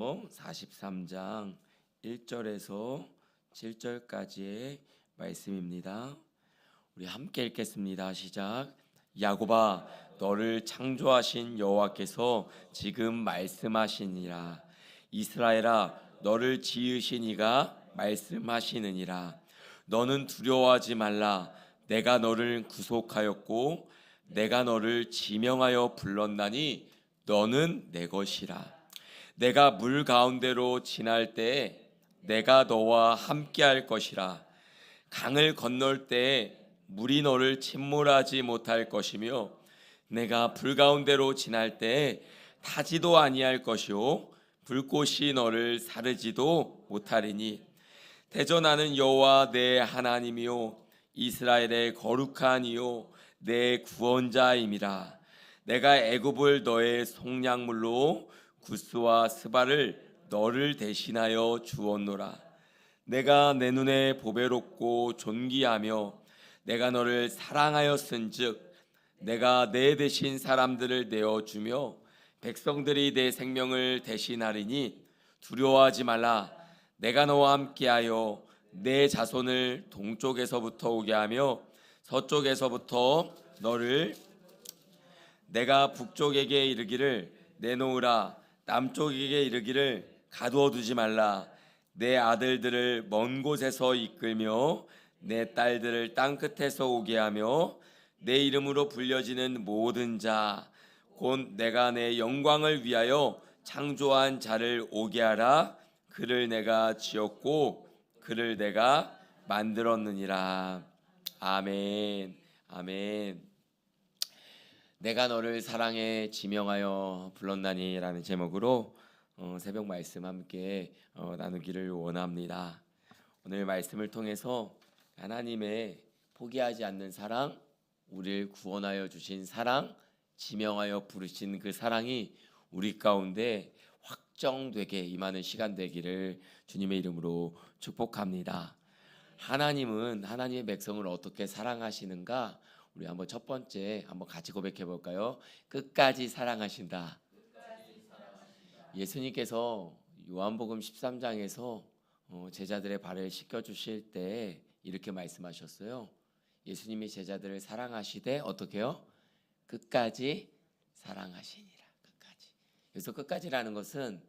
43장 1절에서 7절까지의 말씀입니다. 우리 함께 읽겠습니다. 시작. 야곱아, 너를 창조하신 여호와께서 지금 말씀하시니라. 이스라엘아, 너를 지으신 이가 말씀하시느니라. 너는 두려워하지 말라. 내가 너를 구속하였고 내가 너를 지명하여 불렀나니 너는 내 것이라. 내가 물 가운데로 지날 때에 내가 너와 함께할 것이라. 강을 건널 때에 물이 너를 침몰하지 못할 것이며 내가 불 가운데로 지날 때에 타지도 아니할 것이요 불꽃이 너를 사르지도 못하리니 대전하는 여호와 내 하나님이요 이스라엘의 거룩한 이요 내 구원자임이라. 내가 애굽을 너의 속량물로 구스와 스바를 너를 대신하여 주었노라. 내가 내 눈에 보배롭고 존귀하며 내가 너를 사랑하였은즉 내가 내 대신 사람들을 내어주며 백성들이 내 생명을 대신하리니 두려워하지 말라. 내가 너와 함께하여 내 자손을 동쪽에서부터 오게 하며 서쪽에서부터 너를 내가 북쪽에게 이르기를 내놓으라. 남쪽에게 이르기를 가두어 두지 말라. 내 아들들을 먼 곳에서 이끌며 내 딸들을 땅 끝에서 오게 하며 내 이름으로 불려지는 모든 자 곧 내가 내 영광을 위하여 창조한 자를 오게 하라. 그를 내가 지었고 그를 내가 만들었느니라. 아멘. 아멘. 내가 너를 사랑해 지명하여 불렀나니 라는 제목으로 새벽 말씀 함께 나누기를 원합니다. 오늘 말씀을 통해서 하나님의 포기하지 않는 사랑, 우리를 구원하여 주신 사랑, 지명하여 부르신 그 사랑이 우리 가운데 확정되게 임하는 시간 되기를 주님의 이름으로 축복합니다. 하나님은 하나님의 백성을 어떻게 사랑하시는가? 우리 한번 첫 번째 한번 같이 고백해 볼까요? 끝까지 사랑하신다. 예수님께서 요한복음 13장에서 제자들의 발을 씻겨 주실 때 이렇게 말씀하셨어요. 예수님이 제자들을 사랑하시되 어떻게요? 끝까지 사랑하시니라. 끝까지. 그래서 끝까지라는 것은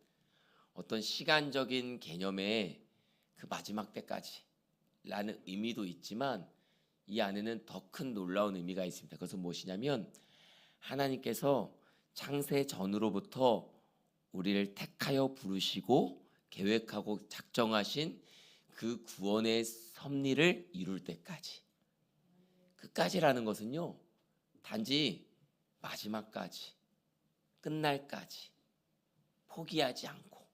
어떤 시간적인 개념의 그 마지막 때까지 라는 의미도 있지만 이 안에는 더 큰 놀라운 의미가 있습니다. 그것은 무엇이냐면 하나님께서 창세 전으로부터 우리를 택하여 부르시고 계획하고 작정하신 그 구원의 섭리를 이룰 때까지. 끝까지라는 것은요, 단지 마지막까지, 끝날까지 포기하지 않고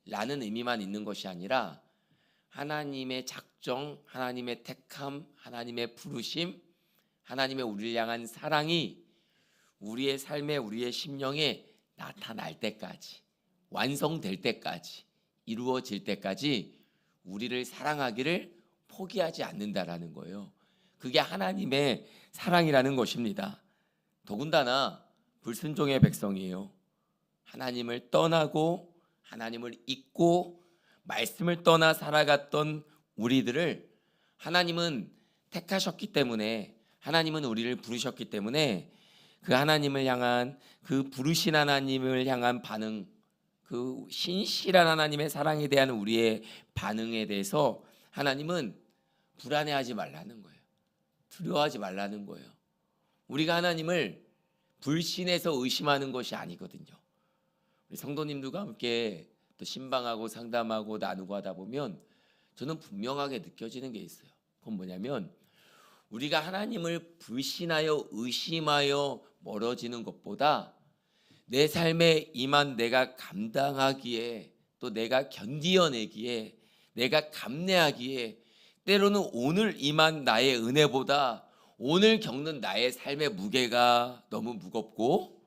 라는 의미만 있는 것이 아니라 하나님의 작정, 하나님의 택함, 하나님의 부르심, 하나님의 우리를 향한 사랑이 우리의 삶에, 우리의 심령에 나타날 때까지, 완성될 때까지, 이루어질 때까지 우리를 사랑하기를 포기하지 않는다라는 거예요. 그게 하나님의 사랑이라는 것입니다. 더군다나 불순종의 백성이에요. 하나님을 떠나고 하나님을 잊고 말씀을 떠나 살아갔던 우리들을 하나님은 택하셨기 때문에, 하나님은 우리를 부르셨기 때문에 그 하나님을 향한, 그 부르신 하나님을 향한 반응, 그 신실한 하나님의 사랑에 대한 우리의 반응에 대해서 하나님은 불안해하지 말라는 거예요. 두려워하지 말라는 거예요. 우리가 하나님을 불신해서 의심하는 것이 아니거든요. 우리 성도님들과 함께 또 신방하고 상담하고 나누고 하다 보면 저는 분명하게 느껴지는 게 있어요. 그건 뭐냐면 우리가 하나님을 불신하여 의심하여 멀어지는 것보다 내 삶에 임한 내가 감당하기에, 또 내가 견디어내기에, 내가 감내하기에, 때로는 오늘 임한 나의 은혜보다 오늘 겪는 나의 삶의 무게가 너무 무겁고,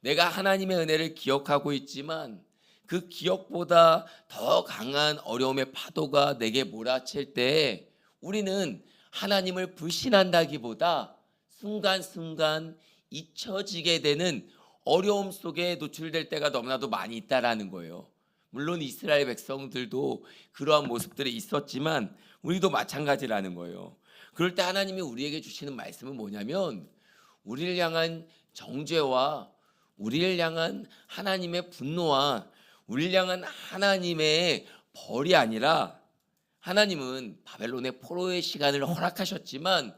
내가 하나님의 은혜를 기억하고 있지만 그 기억보다 더 강한 어려움의 파도가 내게 몰아칠 때 우리는 하나님을 불신한다기보다 순간순간 잊혀지게 되는 어려움 속에 노출될 때가 너무나도 많이 있다라는 거예요. 물론 이스라엘 백성들도 그러한 모습들이 있었지만 우리도 마찬가지라는 거예요. 그럴 때 하나님이 우리에게 주시는 말씀은 뭐냐면 우리를 향한 정죄와 우리를 향한 하나님의 분노와 우리를 향한 하나님의 벌이 아니라 하나님은 바벨론의 포로의 시간을 허락하셨지만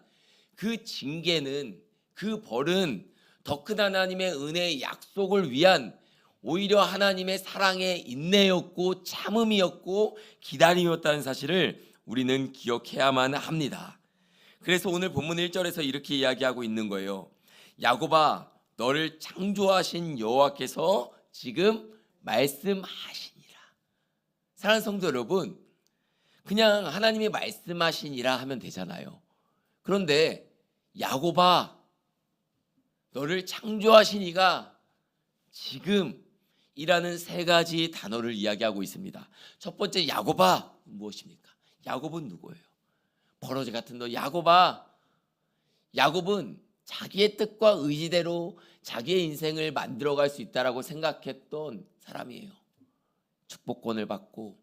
그 징계는 그 벌은 더 큰 하나님의 은혜의 약속을 위한 오히려 하나님의 사랑의 인내였고 참음이었고 기다림이었다는 사실을 우리는 기억해야만 합니다. 그래서 오늘 본문 1절에서 이렇게 이야기하고 있는 거예요. 야곱아 너를 창조하신 여호와께서 지금 말씀하시니라. 사랑하는 성도 여러분, 그냥 하나님이 말씀하시니라 하면 되잖아요. 그런데 야곱아 너를 창조하신 이가 지금이라는 세 가지 단어를 이야기하고 있습니다. 첫 번째 야곱아 무엇입니까? 야곱은 누구예요? 버러지 같은 너 야곱아. 야곱은 자기의 뜻과 의지대로 자기의 인생을 만들어갈 수 있다라고 생각했던 사람이에요. 축복권을 받고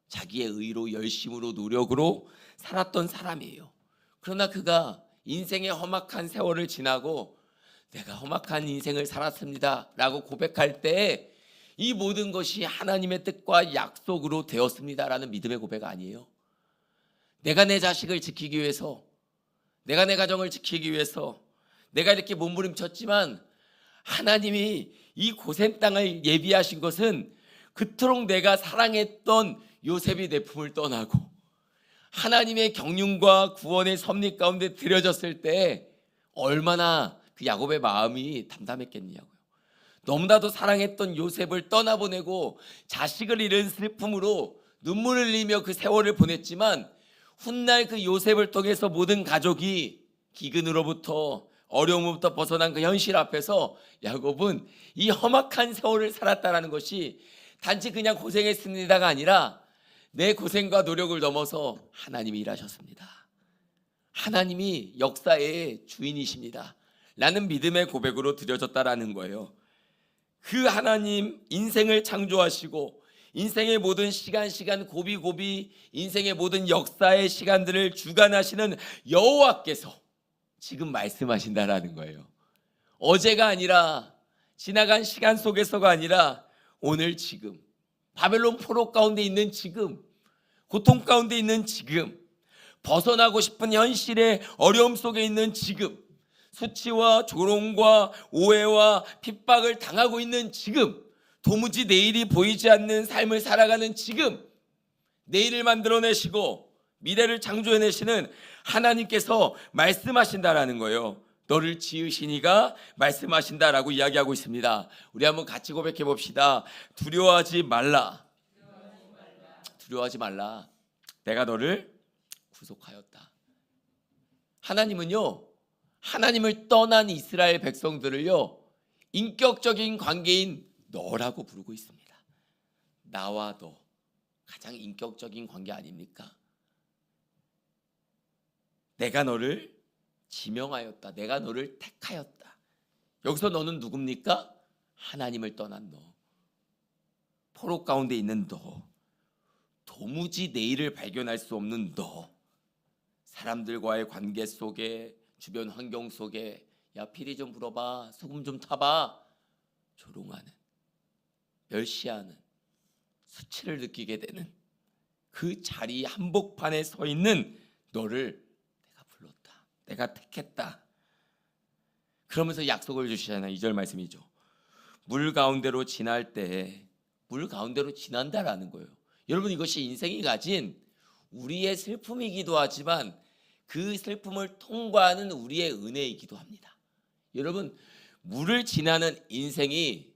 자기의 의로 열심으로 노력으로 살았던 사람이에요. 그러나 그가 인생의 험악한 세월을 지나고 내가 험악한 인생을 살았습니다 라고 고백할 때 이 모든 것이 하나님의 뜻과 약속으로 되었습니다라는 믿음의 고백 아니에요. 내가 내 자식을 지키기 위해서, 내가 내 가정을 지키기 위해서 내가 이렇게 몸부림쳤지만 하나님이 이 고센 땅을 예비하신 것은 그토록 내가 사랑했던 요셉이 내 품을 떠나고 하나님의 경륜과 구원의 섭리 가운데 들여졌을 때 얼마나 그 야곱의 마음이 담담했겠냐고요. 너무나도 사랑했던 요셉을 떠나보내고 자식을 잃은 슬픔으로 눈물을 흘리며 그 세월을 보냈지만 훗날 그 요셉을 통해서 모든 가족이 기근으로부터 어려움으로부터 벗어난 그 현실 앞에서 야곱은 이 험악한 세월을 살았다는 것이 단지 그냥 고생했습니다가 아니라 내 고생과 노력을 넘어서 하나님이 일하셨습니다. 하나님이 역사의 주인이십니다 라는 믿음의 고백으로 드려졌다라는 거예요. 그 하나님 인생을 창조하시고 인생의 모든 시간 고비 인생의 모든 역사의 시간들을 주관하시는 여호와께서 지금 말씀하신다라는 거예요. 어제가 아니라 지나간 시간 속에서가 아니라 오늘 지금 바벨론 포로 가운데 있는 지금 고통 가운데 있는 지금 벗어나고 싶은 현실의 어려움 속에 있는 지금 수치와 조롱과 오해와 핍박을 당하고 있는 지금 도무지 내일이 보이지 않는 삶을 살아가는 지금 내일을 만들어내시고 미래를 창조해내시는 하나님께서 말씀하신다라는 거예요. 너를 지으신 이가 말씀하신다라고 이야기하고 있습니다. 우리 한번 같이 고백해 봅시다. 두려워하지 말라. 두려워하지 말라. 내가 너를 구속하였다. 하나님은요, 하나님을 떠난 이스라엘 백성들을요 인격적인 관계인 너라고 부르고 있습니다. 나와 너 가장 인격적인 관계 아닙니까? 내가 너를 지명하였다. 내가 너를 택하였다. 여기서 너는 누굽니까? 하나님을 떠난 너, 포로 가운데 있는 너, 도무지 내일을 발견할 수 없는 너, 사람들과의 관계 속에 주변 환경 속에 야 피리 좀 불어봐 소금 좀 타봐 조롱하는 멸시하는 수치를 느끼게 되는 그 자리 한복판에 서 있는 너를 내가 불렀다. 내가 택했다. 그러면서 약속을 주시잖아요. 2절 말씀이죠. 물 가운데로 지날 때 물 가운데로 지난다라는 거예요. 여러분 이것이 인생이 가진 우리의 슬픔이기도 하지만 그 슬픔을 통과하는 우리의 은혜이기도 합니다. 여러분 물을 지나는 인생이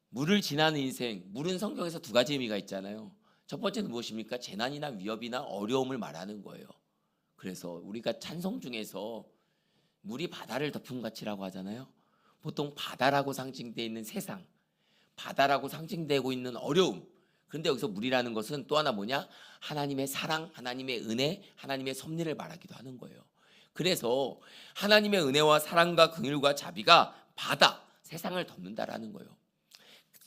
물은 성경에서 두 가지 의미가 있잖아요. 첫 번째는 무엇입니까? 재난이나 위협이나 어려움을 말하는 거예요. 그래서 우리가 찬송 중에서 물이 바다를 덮은 같이라고 하잖아요. 보통 바다라고 상징되어 있는 세상, 바다라고 상징되고 있는 어려움. 그런데 여기서 물이라는 것은 또 하나 뭐냐? 하나님의 사랑, 하나님의 은혜, 하나님의 섭리를 말하기도 하는 거예요. 그래서 하나님의 은혜와 사랑과 긍휼과 자비가 바다, 세상을 덮는다라는 거예요.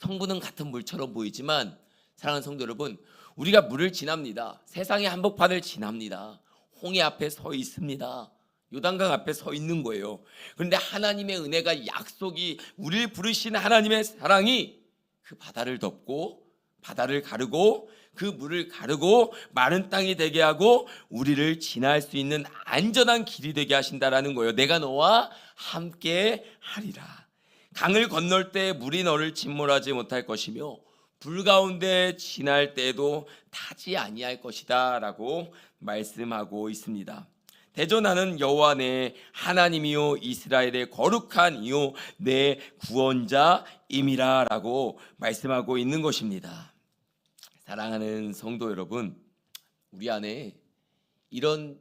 성분은 같은 물처럼 보이지만 사랑하는 성도 여러분, 우리가 물을 지납니다. 세상의 한복판을 지납니다. 홍해 앞에 서 있습니다. 요단강 앞에 서 있는 거예요. 그런데 하나님의 은혜가, 약속이, 우리를 부르신 하나님의 사랑이 그 바다를 덮고 바다를 가르고 그 물을 가르고 마른 땅이 되게 하고 우리를 지날 수 있는 안전한 길이 되게 하신다라는 거예요. 내가 너와 함께 하리라. 강을 건널 때 물이 너를 침몰하지 못할 것이며 불 가운데 지날 때에도 타지 아니할 것이다 라고 말씀하고 있습니다. 대전하는 여호와 내 하나님이요 이스라엘의 거룩한 이요 내 구원자임이라 라고 말씀하고 있는 것입니다. 사랑하는 성도 여러분, 우리 안에 이런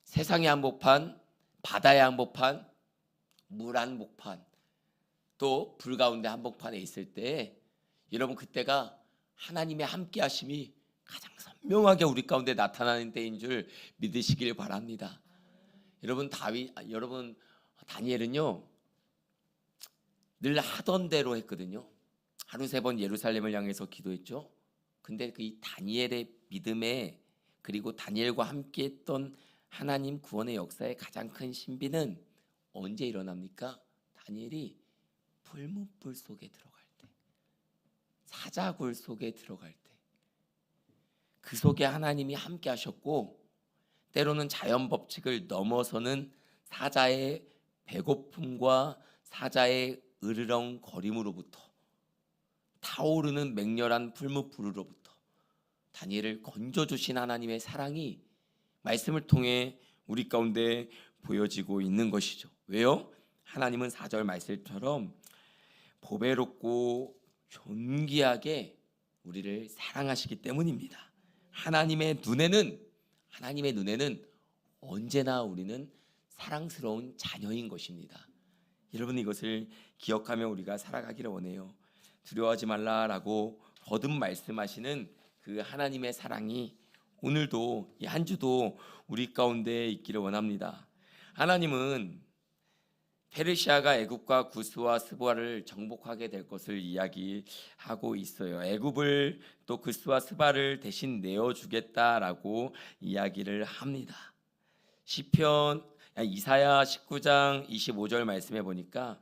세상의 한복판, 바다의 한복판, 물 한복판, 또 불 가운데 한복판에 있을 때 여러분, 그때가 하나님의 함께 하심이 가장 선명하게 우리 가운데 나타나는 때인 줄 믿으시길 바랍니다. 여러분, 다니엘은요 늘 하던 대로 했거든요. 하루 3번 예루살렘을 향해서 기도했죠. 근데 그 이 다니엘의 믿음에, 그리고 다니엘과 함께 했던 하나님 구원의 역사의 가장 큰 신비는 언제 일어납니까? 다니엘이 불문불 속에 들어갈 때, 사자굴 속에 들어갈 때, 그 속에 하나님이 함께 하셨고, 때로는 자연 법칙을 넘어서는 사자의 배고픔과 사자의 으르렁거림으로부터, 타오르는 맹렬한 풀무불으로부터 다니엘을 건져주신 하나님의 사랑이 말씀을 통해 우리 가운데 보여지고 있는 것이죠. 왜요? 하나님은 4절 말씀처럼 보배롭고 존귀하게 우리를 사랑하시기 때문입니다. 하나님의 눈에는 언제나 우리는 사랑스러운 자녀인 것입니다. 여러분, 이것을 기억하며 우리가 살아가기를 원해요. 두려워하지 말라라고 거듭 말씀하시는 그 하나님의 사랑이 오늘도, 이 한 주도 우리 가운데 있기를 원합니다. 하나님은 페르시아가 애굽과 구스와 스바를 정복하게 될 것을 이야기하고 있어요. 애굽을 또 구스와 스바를 대신 내어주겠다라고 이야기를 합니다. 이사야 19장 25절 말씀해 보니까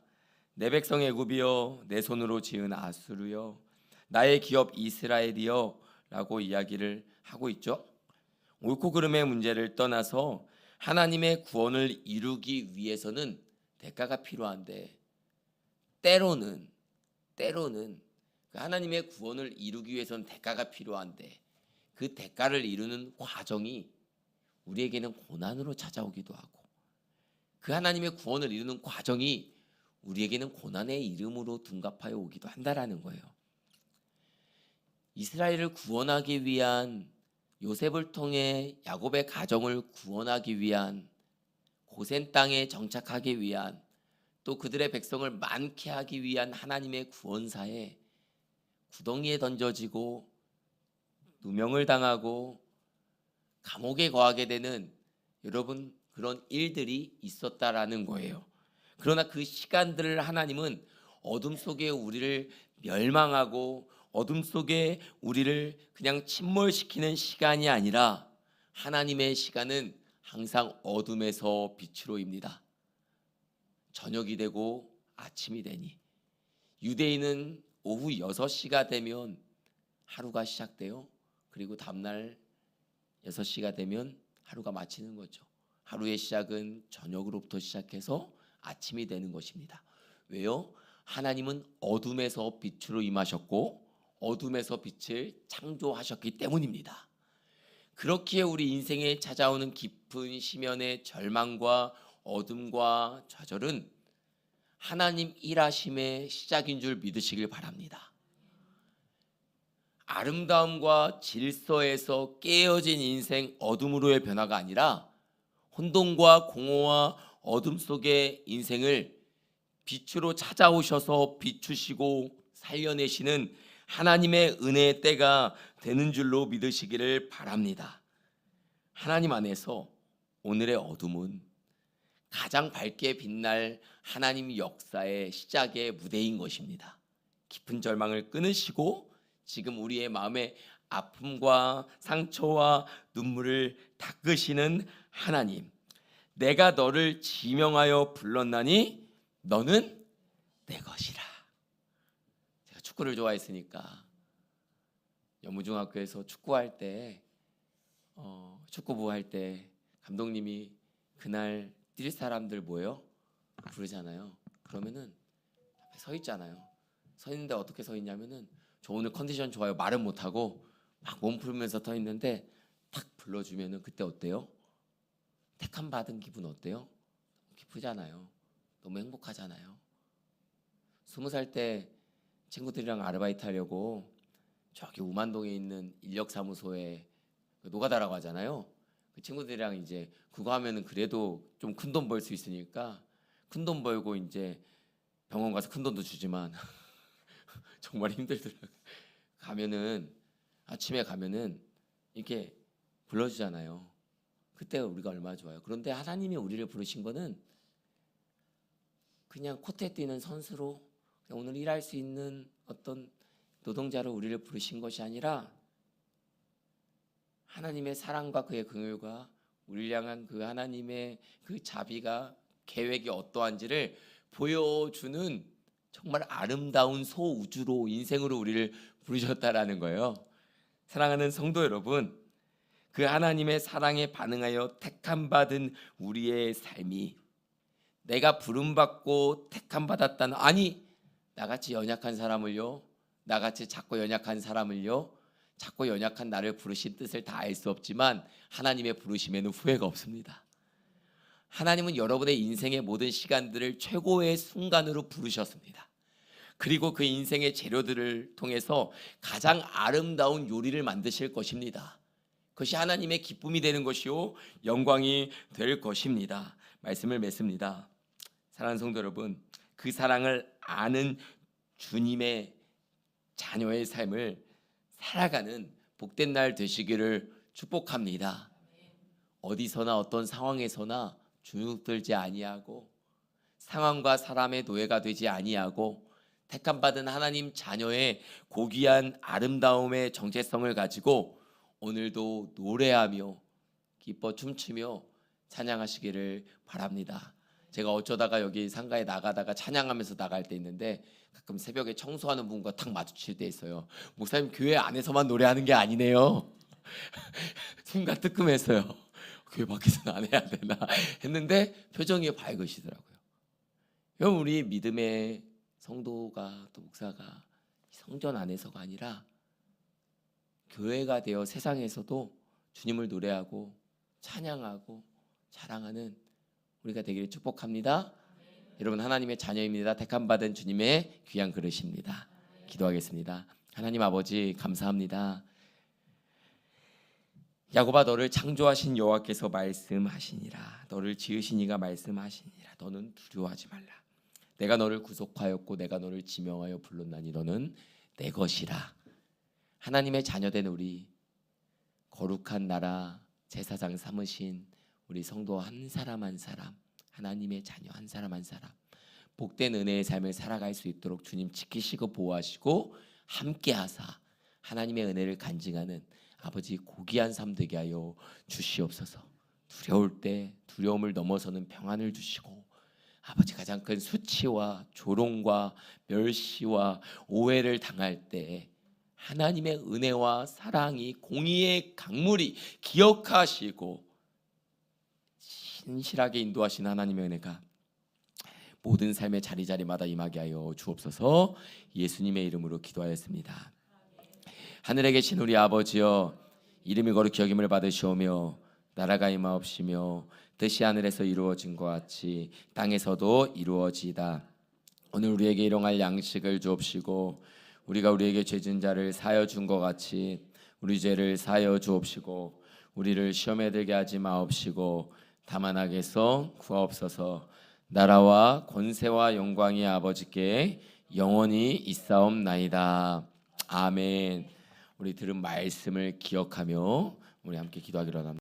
내 백성 애굽이여, 내 손으로 지은 아수르여, 나의 기업 이스라엘이여 라고 이야기를 하고 있죠. 옳고 그름의 문제를 떠나서 하나님의 구원을 이루기 위해서는 대가가 필요한데, 때로는 그 하나님의 구원을 이루기 위해서는 대가가 필요한데, 그 대가를 이루는 과정이 우리에게는 고난으로 찾아오기도 하고, 그 하나님의 구원을 이루는 과정이 우리에게는 고난의 이름으로 둔갑하여 오기도 한다라는 거예요. 이스라엘을 구원하기 위한, 요셉을 통해 야곱의 가정을 구원하기 위한, 고센 땅에 정착하기 위한, 또 그들의 백성을 많게 하기 위한 하나님의 구원사에 구덩이에 던져지고 누명을 당하고 감옥에 거하게 되는, 여러분, 그런 일들이 있었다라는 거예요. 그러나 그 시간들을 하나님은 어둠 속에 우리를 멸망하고 어둠 속에 우리를 그냥 침몰시키는 시간이 아니라, 하나님의 시간은 항상 어둠에서 빛으로입니다. 저녁이 되고 아침이 되니, 유대인은 오후 6시가 되면 하루가 시작돼요. 그리고 다음날 6시가 되면 하루가 마치는 거죠. 하루의 시작은 저녁으로부터 시작해서 아침이 되는 것입니다. 왜요? 하나님은 어둠에서 빛으로 임하셨고 어둠에서 빛을 창조하셨기 때문입니다. 그렇기에 우리 인생에 찾아오는 깊은 시면의 절망과 어둠과 좌절은 하나님 일하심의 시작인 줄 믿으시길 바랍니다. 아름다움과 질서에서 깨어진 인생 어둠으로의 변화가 아니라, 혼돈과 공허와 어둠 속의 인생을 빛으로 찾아오셔서 비추시고 살려내시는 하나님의 은혜의 때가 되는 줄로 믿으시기를 바랍니다. 하나님 안에서 오늘의 어둠은 가장 밝게 빛날 하나님 역사의 시작의 무대인 것입니다. 깊은 절망을 끊으시고 지금 우리의 마음에 아픔과 상처와 눈물을 닦으시는 하나님, 내가 너를 지명하여 불렀나니 너는 내 것이라. 제가 축구를 좋아했으니까 여무중학교에서 축구할 때 축구부 할 때 감독님이 그날 뛸 사람들 뭐예요? 부르잖아요. 그러면은 앞에 서 있잖아요. 서 있는데 어떻게 서 있냐면은 저 오늘 컨디션 좋아요 말은 못하고 막 몸 풀면서 서 있는데 탁 불러주면은 그때 어때요? 택함 받은 기분 어때요? 기쁘잖아요. 너무 행복하잖아요. 20살 때 친구들이랑 아르바이트 하려고 저기 우만동에 있는 인력사무소에 노가다라고 하잖아요. 그 친구들이랑 이제 그거 하면은 그래도 좀 큰 돈 벌 수 있으니까 큰 돈 벌고 이제 병원 가서 큰 돈도 주지만 정말 힘들더라고요. 가면은 아침에 가면은 이렇게 불러주잖아요. 그때 우리가 얼마나 좋아요. 그런데 하나님이 우리를 부르신 거는 그냥 코트에 뛰는 선수로 그냥 오늘 일할 수 있는 어떤 노동자로 우리를 부르신 것이 아니라 하나님의 사랑과 그의 긍휼과 우리를 향한 그 하나님의 그 자비가 계획이 어떠한지를 보여주는 정말 아름다운 소우주로 인생으로 우리를 부르셨다라는 거예요. 사랑하는 성도 여러분, 그 하나님의 사랑에 반응하여 택함받은 우리의 삶이 내가 부름받고 택함받았다는, 아니 나같이 연약한 사람을요, 나같이 작고 연약한 사람을요, 작고 연약한 나를 부르신 뜻을 다 알 수 없지만 하나님의 부르심에는 후회가 없습니다. 하나님은 여러분의 인생의 모든 시간들을 최고의 순간으로 부르셨습니다. 그리고 그 인생의 재료들을 통해서 가장 아름다운 요리를 만드실 것입니다. 그것이 하나님의 기쁨이 되는 것이요 영광이 될 것입니다. 말씀을 맺습니다. 사랑하는 성도 여러분, 그 사랑을 아는 주님의 자녀의 삶을 살아가는 복된 날 되시기를 축복합니다. 어디서나 어떤 상황에서나 주눅들지 아니하고 상황과 사람의 노예가 되지 아니하고 택함받은 하나님 자녀의 고귀한 아름다움의 정체성을 가지고 오늘도 노래하며 기뻐 춤추며 찬양하시기를 바랍니다. 제가 어쩌다가 여기 상가에 나가다가 찬양하면서 나갈 때 있는데 가끔 새벽에 청소하는 분과 탁 마주칠 때 있어요. 목사님 교회 안에서만 노래하는 게 아니네요. 순간 뜨끔했어요. 교회 밖에서는 안 해야 되나 했는데 표정이 밝으시더라고요. 여러분, 우리 믿음의 성도가 또 목사가 성전 안에서가 아니라 교회가 되어 세상에서도 주님을 노래하고 찬양하고 자랑하는 우리가 되기를 축복합니다. 여러분, 하나님의 자녀입니다. 택함받은 주님의 귀한 그릇입니다. 기도하겠습니다. 하나님 아버지 감사합니다. 야곱아, 너를 창조하신 여호와께서 말씀하시니라. 너를 지으신 이가 말씀하시니라. 너는 두려워하지 말라. 내가 너를 구속하였고 내가 너를 지명하여 불렀나니 너는 내 것이라. 하나님의 자녀된 우리, 거룩한 나라 제사장 삼으신 우리 성도 한 사람 한 사람, 하나님의 자녀 한 사람 한 사람, 복된 은혜의 삶을 살아갈 수 있도록 주님 지키시고 보호하시고 함께하사 하나님의 은혜를 간증하는 아버지 고귀한 삶 되게 하여 주시옵소서. 두려울 때 두려움을 넘어서는 평안을 주시고 아버지 가장 큰 수치와 조롱과 멸시와 오해를 당할 때 하나님의 은혜와 사랑이 공의의 강물이 기억하시고 신실하게 인도하신 하나님의 은혜가 모든 삶의 자리자리마다 임하게 하여 주옵소서. 예수님의 이름으로 기도하였습니다. 하늘에 계신 우리 아버지여, 이름이 거룩히 여김을 받으시오며 나라가 임하옵시며 뜻이 하늘에서 이루어진 것 같이 땅에서도 이루어지이다. 오늘 우리에게 일용할 양식을 주옵시고 우리가 우리에게 죄진 자를 사하여 준 것 같이 우리 죄를 사하여 주옵시고 우리를 시험에 들게 하지 마옵시고 다만 악에서 구하옵소서. 나라와 권세와 영광이 아버지께 영원히 있사옵나이다. 아멘. 우리 들은 말씀을 기억하며 우리 함께 기도하기로 합니다.